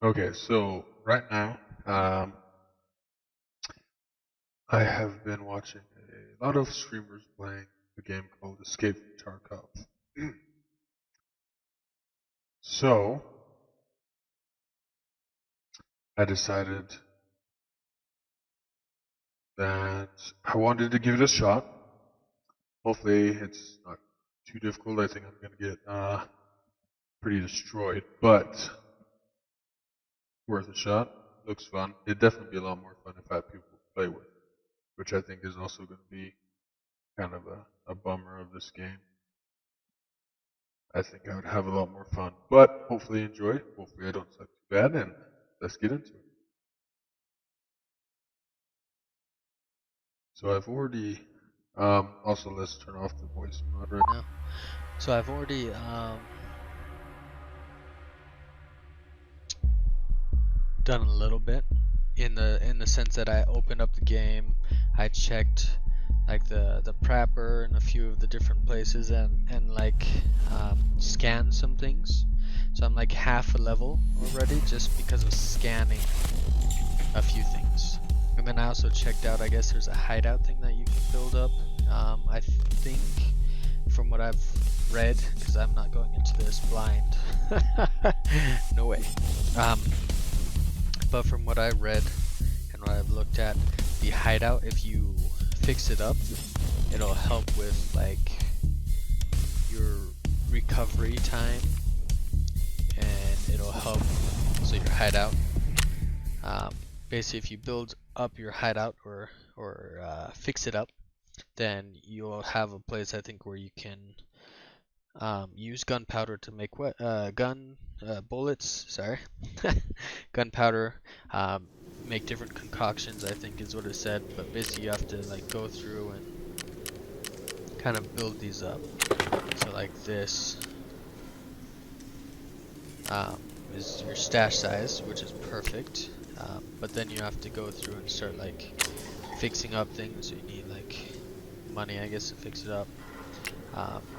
Okay, so right now, I have been watching a lot of streamers playing a game called Escape from Tarkov. So, I decided that I wanted to give it a shot. Hopefully, it's not too difficult. I think I'm gonna get pretty destroyed, but worth a shot. Looks fun. It'd definitely be a lot more fun if I had people to play with, which I think is also going to be kind of a bummer of this game. I think I would have a lot more fun, but hopefully enjoy. Hopefully I don't suck too bad, and let's get into it. So I've already, also let's turn off the voice mod right now. So I've already done a little bit in the sense that I opened up the game, I checked like the prepper and a few of the different places and like scanned some things. So I'm like half a level already just because of scanning a few things. And then I also checked out, I guess there's a hideout thing that you can build up. I think from what I've read, because I'm not going into this blind. No way. Um, but from what I read and what I've looked at, the hideout, if you fix it up, it'll help with like your recovery time, and it'll help so your hideout. Basically, if you build up your hideout or fix it up, then you'll have a place I think where you can use gunpowder to make bullets. Sorry, gunpowder. Make different concoctions, I think is what it said. But basically, you have to like go through and kind of build these up. So like this is your stash size, which is perfect. But then you have to go through and start like fixing up things. You need like money, I guess, to fix it up.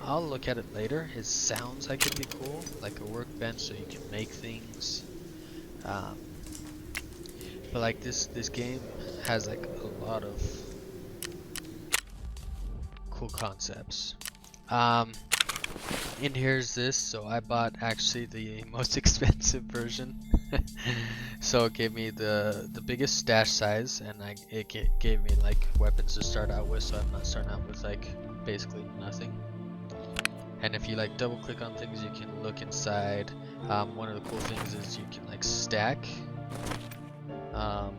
I'll look at it later. It sounds like it'd be cool, like a workbench so you can make things. Um, but like this game has like a lot of cool concepts. Um, and here's this. So I bought actually the most expensive version. So it gave me the biggest stash size, and it gave me like weapons to start out with. So I'm not starting out with like basically nothing. And if you like double click on things, you can look inside. One of the cool things is you can like stack. I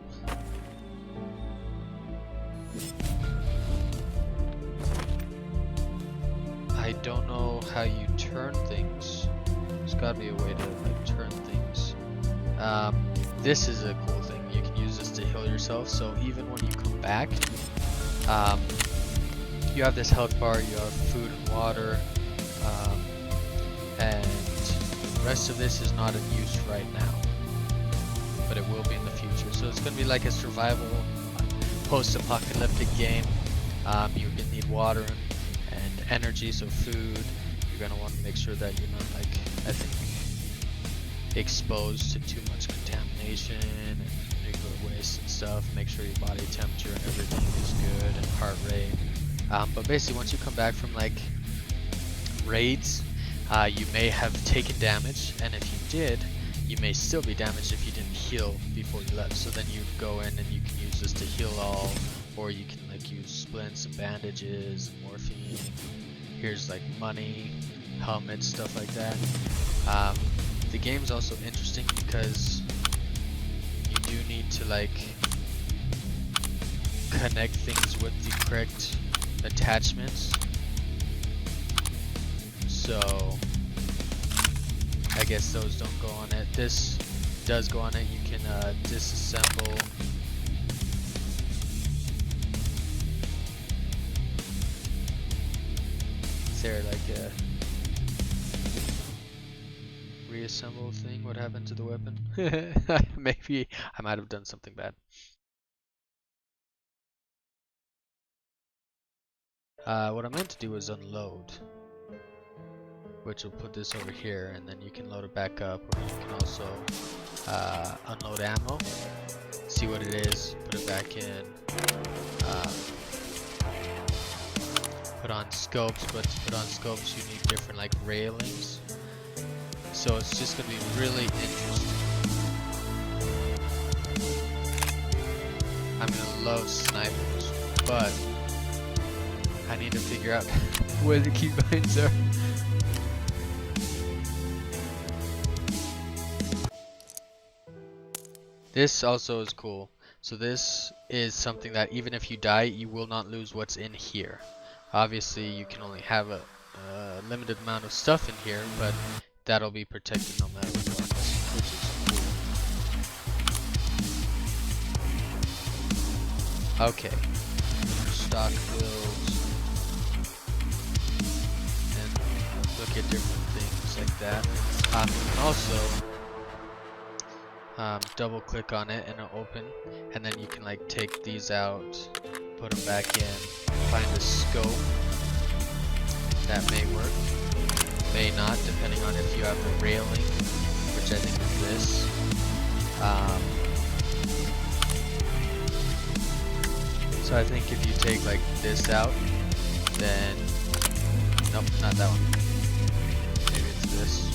don't know how you turn things. There's gotta be a way to like turn things. This is a cool thing. You can use this to heal yourself. So even when you come back, um, you have this health bar. You have food and water. And the rest of this is not in use right now, but it will be in the future. So it's going to be like a survival post-apocalyptic game. You're going to need water and energy, so food. You're going to want to make sure that you're not like, I think, exposed to too much contamination and nuclear waste and stuff. Make sure your body temperature and everything is good, and heart rate. But basically once you come back from like raids, you may have taken damage, and if you did, you may still be damaged if you didn't heal before you left. So then you'd go in and you can use this to heal all, or you can like use splints and bandages, morphine. Here's like money, helmets, stuff like that. The game's also interesting because you do need to like connect things with the correct attachments. So I guess those don't go on it. This does go on it. You can disassemble. Is there like a reassemble thing? What happened to the weapon? Maybe I might have done something bad. What I meant to do was unload. which will put this over here, and then you can load it back up, or you can also unload ammo, see what it is, put it back in, put on scopes, but to put on scopes you need different like railings, so it's just going to be really interesting. I'm going to love snipers, but I need to figure out where the keybinds are. This also is cool. So this is something that even if you die, you will not lose what's in here. Obviously, you can only have a limited amount of stuff in here, but that'll be protected no matter what, which is cool. Okay. Stock builds. And look at different things like that. You can also double click on it and it'll open, and then you can like take these out, put them back in, find a scope that may work, may not, depending on if you have the railing, which I think is this. So I think if you take like this out, then nope, not that one, maybe it's this.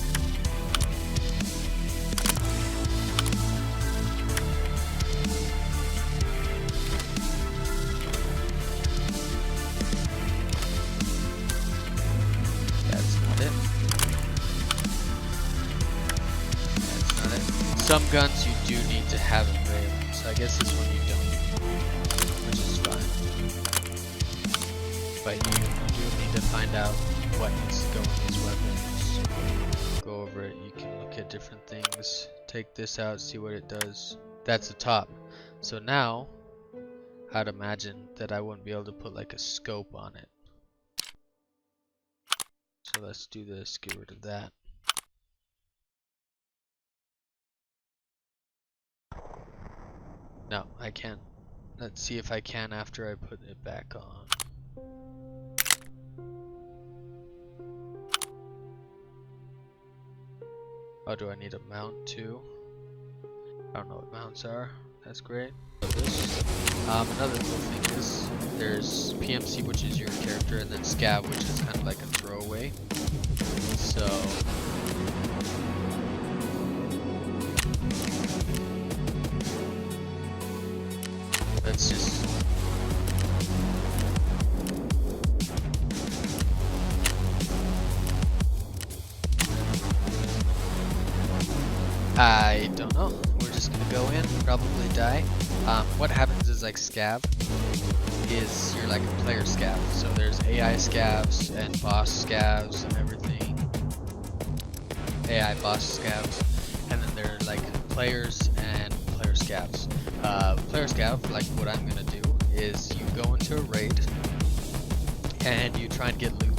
Some guns you do need to have a railing, so I guess this one you don't, which is fine. But you do need to find out what needs to go in these weapons. Go over it, you can look at different things, take this out, see what it does. That's the top. So now, I'd imagine that I wouldn't be able to put like a scope on it. So let's do this, get rid of that. No, I can't. Let's see if I can after I put it back on. Oh, do I need a mount too? I don't know what mounts are. That's great. This. Another cool thing is there's PMC, which is your character, and then Scav, which is kind of like a throwaway. So let's just I don't know. We're just gonna go in, probably die. What happens is like Scav is you're like a player Scav. So there's AI Scavs and boss Scavs and everything. AI boss Scavs, and then there are like players and player Scavs. Player Scav, like what I'm gonna do is you go into a raid and you try and get loot.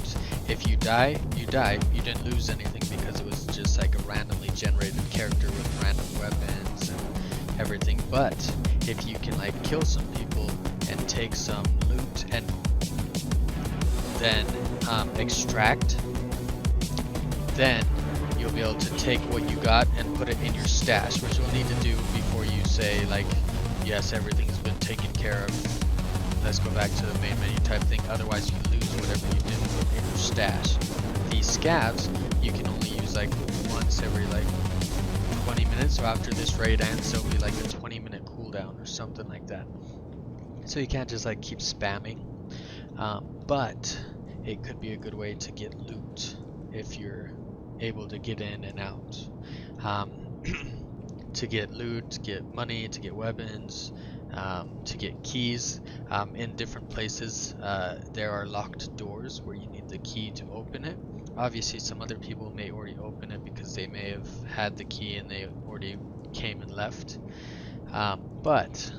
If you die, you die. You didn't lose anything because it was just like a randomly generated character with random weapons and everything. But if you can like kill some people and take some loot and then extract, then you'll be able to take what you got and put it in your stash, which you'll need to do before you say like, yes, everything's been taken care of, let's go back to the main menu type thing. Otherwise you lose whatever you did in your stash. These scavs you can only use like once every like 20 minutes, so after this raid ends there'll be like a 20-minute cooldown or something like that. So you can't just like keep spamming, but it could be a good way to get loot if you're able to get in and out. To get loot, to get money, to get weapons, to get keys. In different places there are locked doors where you need the key to open it. Obviously some other people may already open it because they may have had the key and they already came and left. But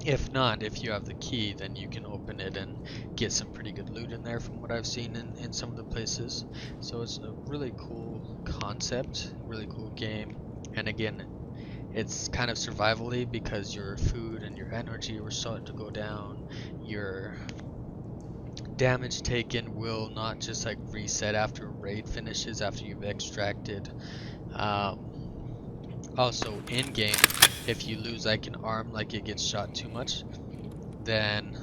if not, if you have the key, then you can open it and get some pretty good loot in there from what I've seen in some of the places. So it's a really cool concept, really cool game. And again, it's kind of survival-y because your food and your energy were starting to go down. Your damage taken will not just like reset after a raid finishes, after you've extracted. Also in game, if you lose like an arm, like it gets shot too much, then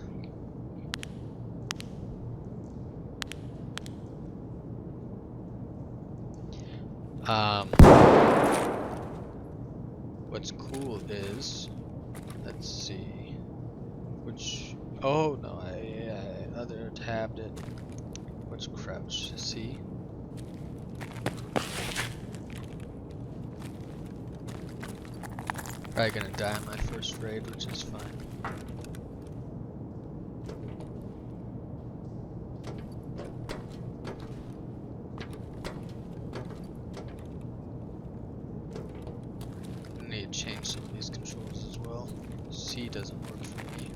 what's cool is, let's see, which, oh no, I other tabbed it. What's crouch? See? Probably gonna die on my first raid, which is fine. I need to change some of these controls as well. C doesn't work for me.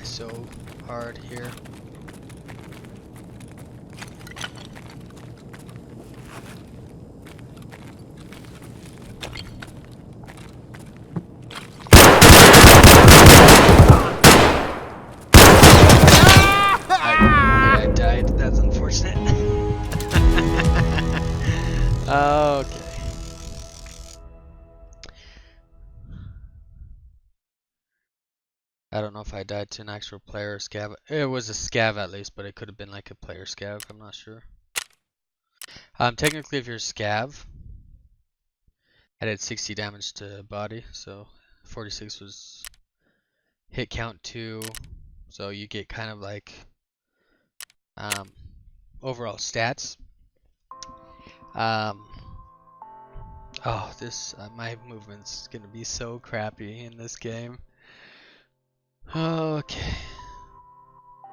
So hard here. I died. That's unfortunate. Okay. I don't know if I died to an actual player or scav. It was a scav at least, but it could have been like a player scav. I'm not sure. Technically, if you're a scav, I did 60 damage to body, so 46 was hit count 2, so you get kind of like overall stats. Oh, this my movement's gonna be so crappy in this game. Okay.